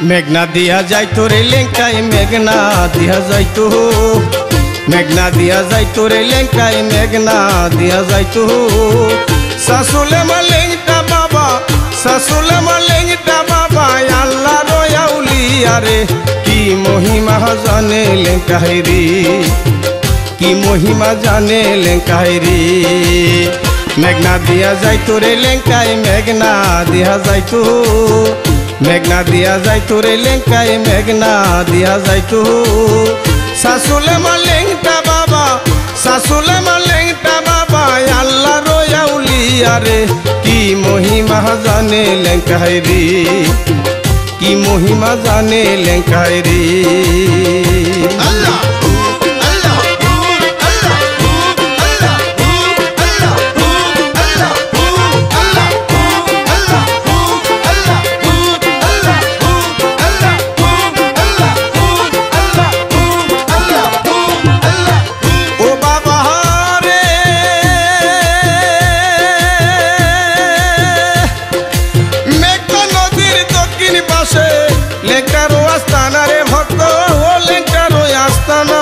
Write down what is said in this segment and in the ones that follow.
মেঘনা দিয়া যাই তোরে লেঙ্কায় মেঘনা দিয়া যাইতো মেঘনা দিয়া যাই তোরে লেঙ্কায় মেঘনা দিয়া যাইতো শাশুলে মালেঙ্গটা বাবা শাশুলে মালেঙ্গটা বাবা আল্লাহ রয়াউলিয়া রে কি মহিমা জানে লেঙ্কায় রে কি মহিমা জানে লেঙ্কায় রে মেঘনা দিয়া যাই তোরে লেঙ্কায় মেঘনা দিয়া যাইতো মেঘনা দিয়া যাই তোরে লেঙ্কায় মেঘনা দিয়া যাইতো শাশুলে মালেঙ্গটা বাবা শাশুলে মালেঙ্গটা বাবা আল্লাহ রয়াউলিয়া রে কি মহিমা জানে লেঙ্কায় রে কি মহিমা জানে লেঙ্কায় রে আল্লাহ লেঙ্কারো আস্তানা রে ভক্ত ও লেঙ্কারো আস্তানা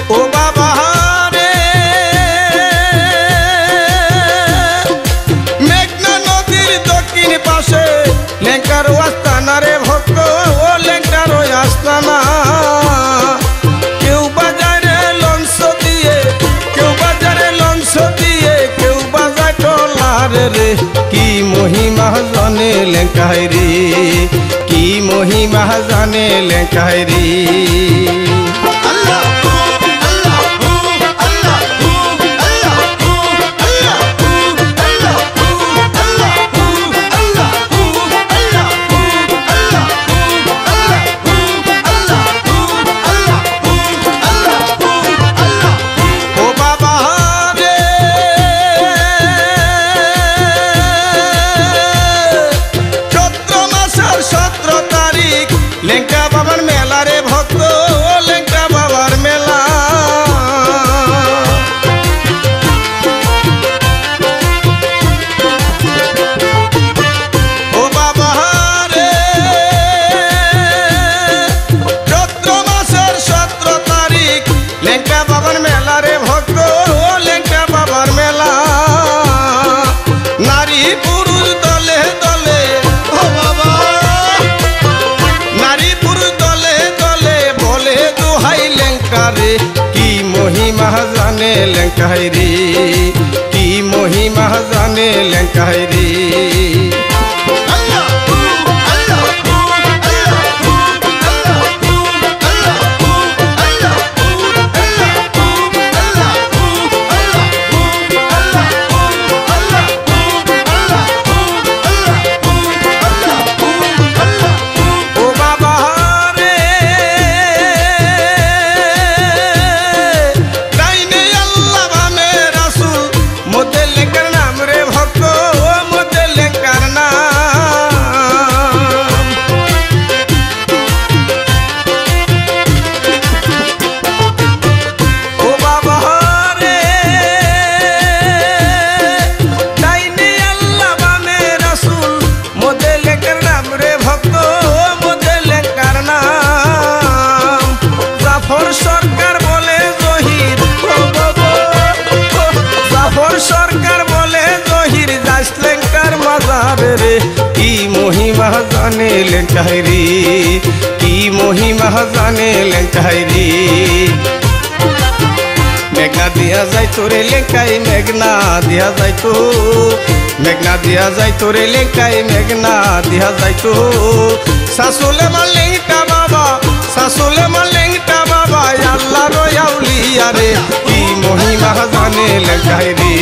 ও বাবা রে মেঘনা নদীর দক্ষিণ পাশে লেঙ্কারো আস্তানা রে ভক্ত ও লেঙ্কারো আস্তানা রে কি মহিমা জানে লেঙ্কায় রে কি মহিমা জানে লেঙ্কায় রে লেঙ্কা বাবার মেলা রে ভক্ত ও লেঙ্কা বাবার মেলা ও বাবা রে চৈত্র মাসের 17 তারিখ লেঙ্কা বাবার মেলা রে ভক্ত ও লেঙ্কা বাবার মেলা নারী পুরুষ দলে দলে ও বাবা রে কি মহিমা জানে লেঙ্কায় রে কি মহিমা জানে লেঙ্কায় রে রে কি মহিমা জানে লেঙ্কায় রে কি মহিমা জানে লেঙ্কায় রে মেঘনা দিয়া যাই তোরে লেঙ্কায় মেঘনা দিয়া যাইতো মেঘনা দিয়া যাই তোরে লেঙ্কায় মেঘনা দিয়া যাইতো শাশুলে মালেঙ্গটা বাবা শাশুলে মালেঙ্গটা বাবা আল্লাহ রয়াউলিয়া রে কি মহিমা জানে লেঙ্কায় রে